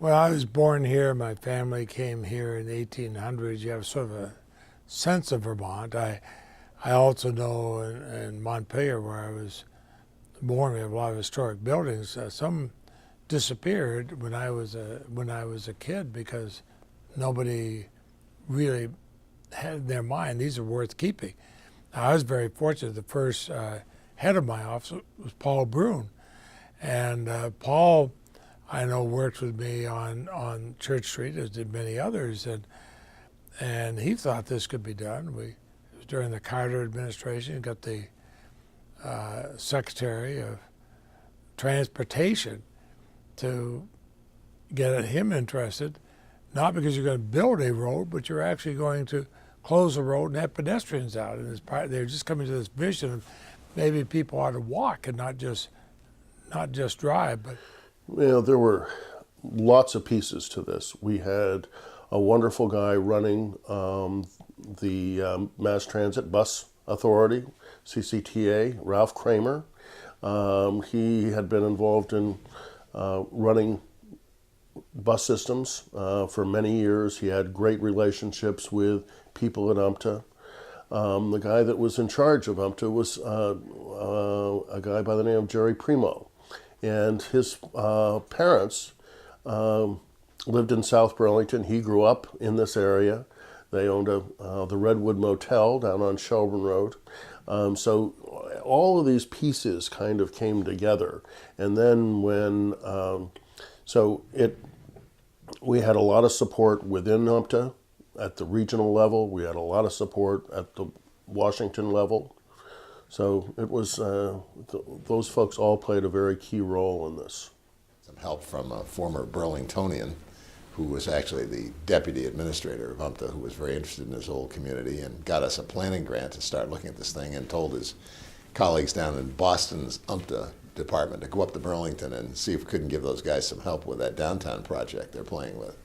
Well, I was born here. My family came here in the 1800s. You have sort of a sense of Vermont. I also know in Montpelier, where I was born, we have a lot of historic buildings. Some disappeared when I was a kid because nobody really had in their mind these are worth keeping. Now, I was very fortunate. The first head of my office was Paul Brune, and Paul, I know, worked with me on Church Street, as did many others, and he thought this could be done. It was during the Carter administration. Got the Secretary of Transportation to get him interested, not because you're going to build a road, but you're actually going to close the road and have pedestrians out. And they're just coming to this vision of maybe people ought to walk and not just drive. But well, there were lots of pieces to this. We had a wonderful guy running the Mass Transit Bus Authority, CCTA, Ralph Kramer. He had been involved in running bus systems for many years. He had great relationships with people at UMTA. The guy that was in charge of UMTA was a guy by the name of Jerry Primo. And his parents lived in South Burlington. He grew up in this area. They owned the Redwood Motel down on Shelburne Road. So all of these pieces kind of came together. And then when, we had a lot of support within UMTA at the regional level. We had a lot of support at the Washington level. So it was, those folks all played a very key role in this. Some help from a former Burlingtonian who was actually the deputy administrator of UMTA, who was very interested in his whole community and got us a planning grant to start looking at this thing, and told his colleagues down in Boston's UMTA department to go up to Burlington and see if we couldn't give those guys some help with that downtown project they're playing with.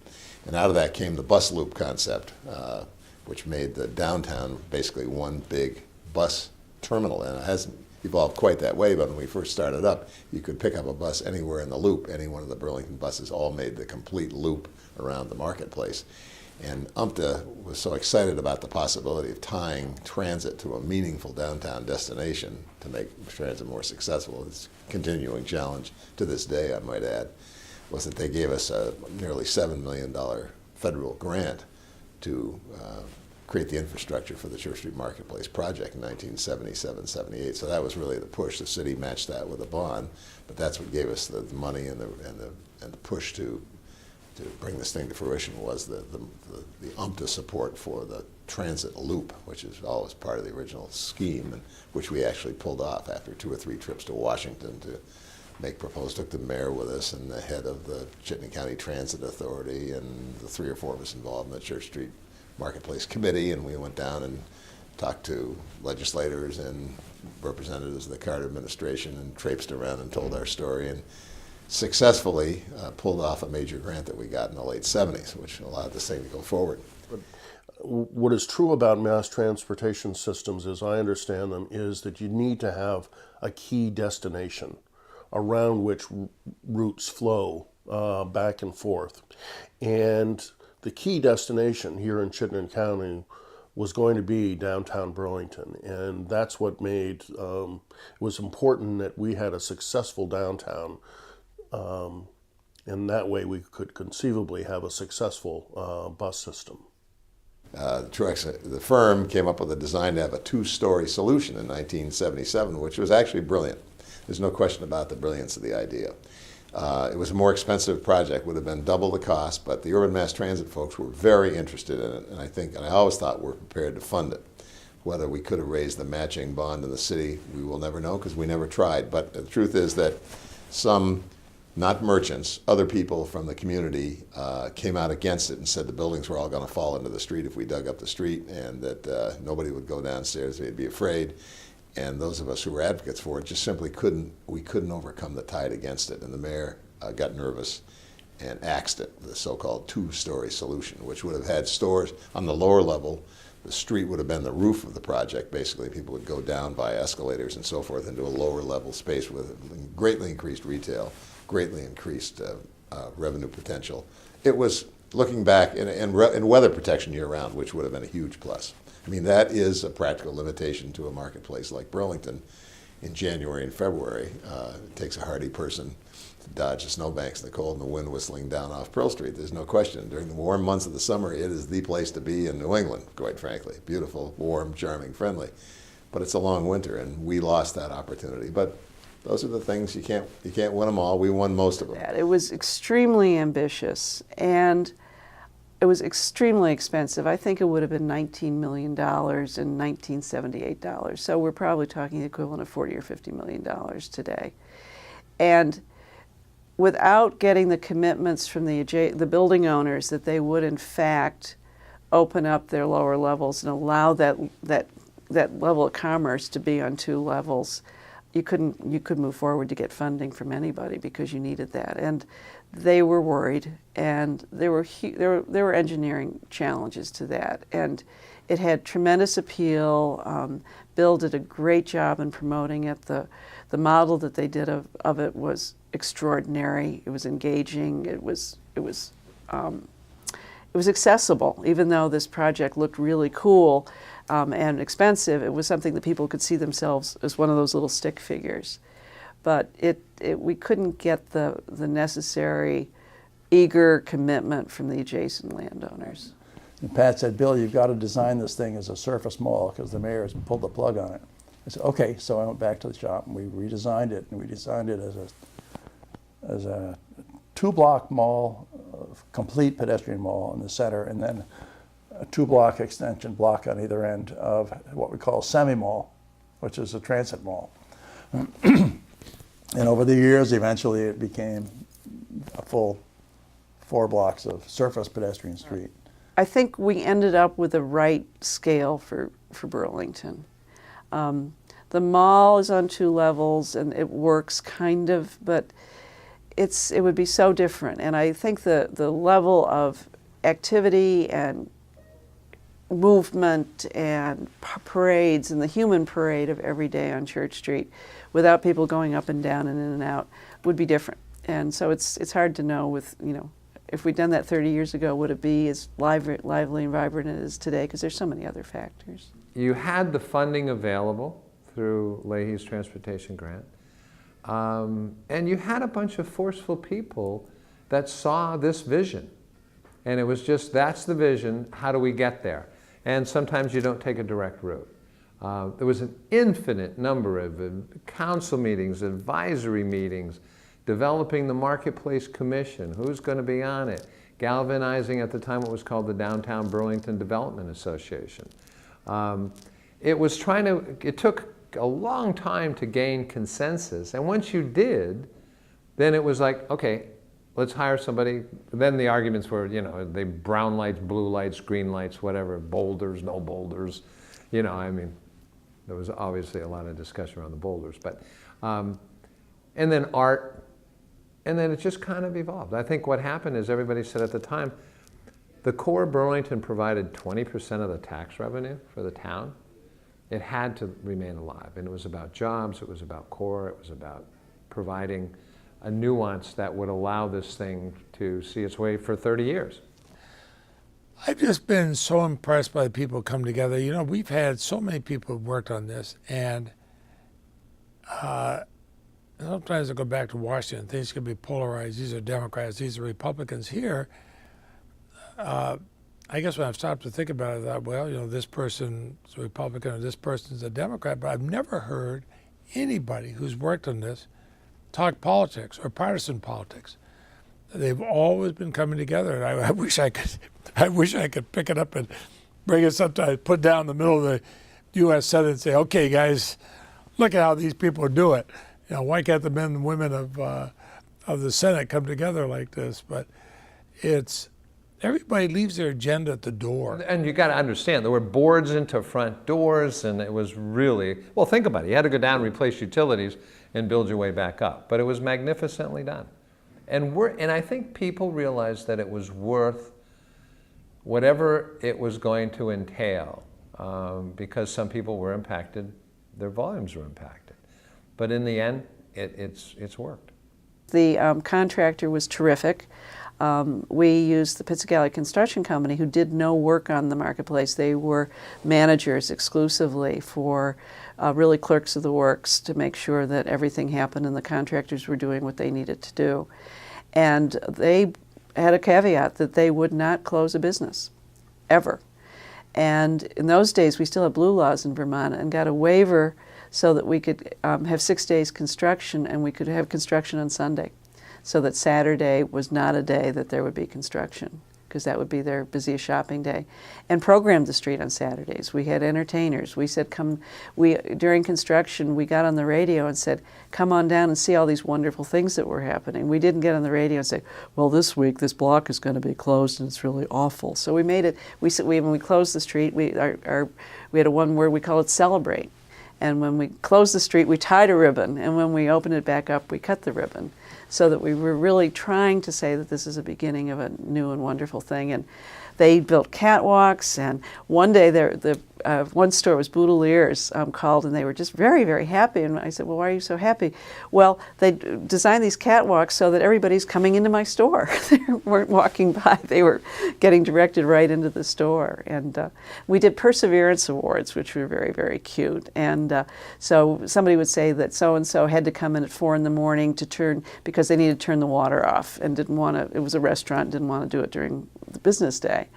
And out of that came the bus loop concept, which made the downtown basically one big bus terminal. And it hasn't evolved quite that way, but when we first started up, you could pick up a bus anywhere in the loop. Any one of the Burlington buses all made the complete loop around the marketplace. And UMTA was so excited about the possibility of tying transit to a meaningful downtown destination to make transit more successful. It's a continuing challenge to this day, I might add, was that they gave us a nearly $7 million federal grant to create the infrastructure for the Church Street Marketplace project in 1977-78. So that was really the push. The city matched that with a bond, but that's what gave us the money and the push to bring this thing to fruition was the UMTA support for the transit loop, which is always part of the original scheme, and which we actually pulled off after 2 or 3 trips to Washington to make proposals. Took the mayor with us and the head of the Chittenden County Transit Authority and the 3 or 4 of us involved in the Church Street Marketplace Committee, and we went down and talked to legislators and representatives of the Carter administration and traipsed around and told our story, and successfully pulled off a major grant that we got in the late 70s, which allowed this thing to go forward. What is true about mass transportation systems, as I understand them, is that you need to have a key destination around which routes flow back and forth. And the key destination here in Chittenden County was going to be downtown Burlington, and that's what made it was important that we had a successful downtown, and that way we could conceivably have a successful bus system. Truex, the firm came up with a design to have a 2-story solution in 1977, which was actually brilliant. There's no question about the brilliance of the idea. It was a more expensive project, would have been double the cost, but the urban mass transit folks were very interested in it, and I always thought we're prepared to fund it. Whether we could have raised the matching bond in the city, we will never know because we never tried. But the truth is that some, not merchants, other people from the community came out against it and said the buildings were all going to fall into the street if we dug up the street, and that nobody would go downstairs, they'd be afraid. And those of us who were advocates for it just simply couldn't overcome the tide against it. And the mayor got nervous and axed it, the so-called 2-story solution, which would have had stores on the lower level. The street would have been the roof of the project. Basically, people would go down by escalators and so forth into a lower level space with greatly increased retail, greatly increased revenue potential. It was looking back in weather protection year-round, which would have been a huge plus. I mean, that is a practical limitation to a marketplace like Burlington. In January and February, it takes a hardy person to dodge the snowbanks in the cold and the wind whistling down off Pearl Street. There's no question. During the warm months of the summer, it is the place to be in New England, quite frankly. Beautiful, warm, charming, friendly. But it's a long winter, and we lost that opportunity. But those are the things, you can't win them all. We won most of them. It was extremely ambitious, and it was extremely expensive. I think it would have been $19 million in 1978 dollars. So we're probably talking the equivalent of $40 or $50 million today. And without getting the commitments from the building owners that they would in fact open up their lower levels and allow that level of commerce to be on two levels, you couldn't move forward to get funding from anybody because you needed that. And they were worried, and there were engineering challenges to that, and it had tremendous appeal. Bill did a great job in promoting it. The model that they did of it was extraordinary. It was engaging. It was accessible, even though this project looked really cool and expensive. It was something that people could see themselves as one of those little stick figures. But we couldn't get the necessary eager commitment from the adjacent landowners. And Pat said, Bill, you've got to design this thing as a surface mall because the mayor has pulled the plug on it. I said, okay, so I went back to the shop and we redesigned it, and we designed it as a two-block mall, complete pedestrian mall in the center, and then a two-block extension block on either end of what we call semi-mall, which is a transit mall. And over the years, eventually it became a full 4 blocks of surface pedestrian street. I think we ended up with the right scale for Burlington. The mall is on 2 levels and it works kind of, but it would be so different. And I think the level of activity and movement and parades and the human parade of every day on Church Street without people going up and down and in and out would be different. And so it's hard to know with, if we'd done that 30 years ago, would it be as lively and vibrant as it is today? Because there's so many other factors. You had the funding available through Leahy's transportation grant. And you had a bunch of forceful people that saw this vision. And it was just, that's the vision, how do we get there? And sometimes you don't take a direct route. There was an infinite number of council meetings, advisory meetings, developing the Marketplace Commission, who's going to be on it, galvanizing at the time what was called the Downtown Burlington Development Association. It took a long time to gain consensus, and once you did, then it was like, okay, let's hire somebody. Then the arguments were, they brown lights, blue lights, green lights, whatever, boulders, no boulders. There was obviously a lot of discussion around the boulders, but, and then art, and then it just kind of evolved. I think what happened is everybody said at the time, the core Burlington provided 20% of the tax revenue for the town. It had to remain alive, and it was about jobs, it was about core, it was about providing a nuance that would allow this thing to see its way for 30 years. I've just been so impressed by the people come together. We've had so many people who've worked on this, and sometimes I go back to Washington, things can be polarized. These are Democrats, these are Republicans. Here, I guess when I've stopped to think about it, I thought, well, this person's a Republican or this person's a Democrat, but I've never heard anybody who's worked on this talk politics or partisan politics. They've always been coming together, and I wish I could pick it up and bring it sometime, put down in the middle of the U.S. Senate and say, okay, guys, look at how these people do it. Why can't the men and women of the Senate come together like this? But everybody leaves their agenda at the door. And you got to understand, there were boards into front doors, and it was really, well, think about it. You had to go down and replace utilities and build your way back up. But it was magnificently done. And I think people realized that it was worth whatever it was going to entail, because some people were impacted, their volumes were impacted. But in the end, it's worked. The contractor was terrific. We used the Pizzigalli Construction Company, who did no work on the marketplace. They were managers exclusively for really clerks of the works to make sure that everything happened and the contractors were doing what they needed to do. And they had a caveat that they would not close a business, ever. And in those days, we still had blue laws in Vermont, and got a waiver so that we could have 6 days construction, and we could have construction on Sunday, so that Saturday was not a day that there would be construction, because that would be their busiest shopping day. And programmed the street on Saturdays. We had entertainers. We said, during construction, we got on the radio and said, come on down and see all these wonderful things that were happening. We didn't get on the radio and say, well, this week this block is going to be closed and it's really awful. So we made it, when we closed the street, we had a one word, we call it celebrate. And when we closed the street, we tied a ribbon, and when we opened it back up, we cut the ribbon, so that we were really trying to say that this is a beginning of a new and wonderful thing. And they built catwalks, and one day one store was Boudeliers called, and they were just very, very happy. And I said, well, why are you so happy? Well, they designed these catwalks so that everybody's coming into my store. They weren't walking by. They were getting directed right into the store. And we did Perseverance Awards, which were very, very cute. And so somebody would say that so-and-so had to come in at 4 in the morning because they needed to turn the water off, and it was a restaurant, didn't want to do it during the business day.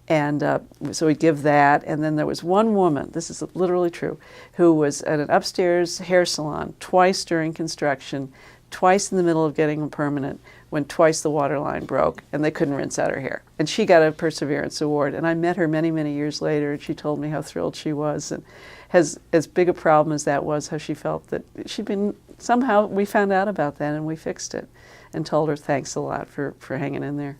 And so we'd give that. And then there was one woman, this is literally true, who was at an upstairs hair salon twice during construction, twice in the middle of getting a permanent, when twice the water line broke and they couldn't rinse out her hair. And she got a Perseverance Award. And I met her many, many years later, and she told me how thrilled she was, and has as big a problem as that was, how she felt that somehow we found out about that and we fixed it, and told her thanks a lot for hanging in there.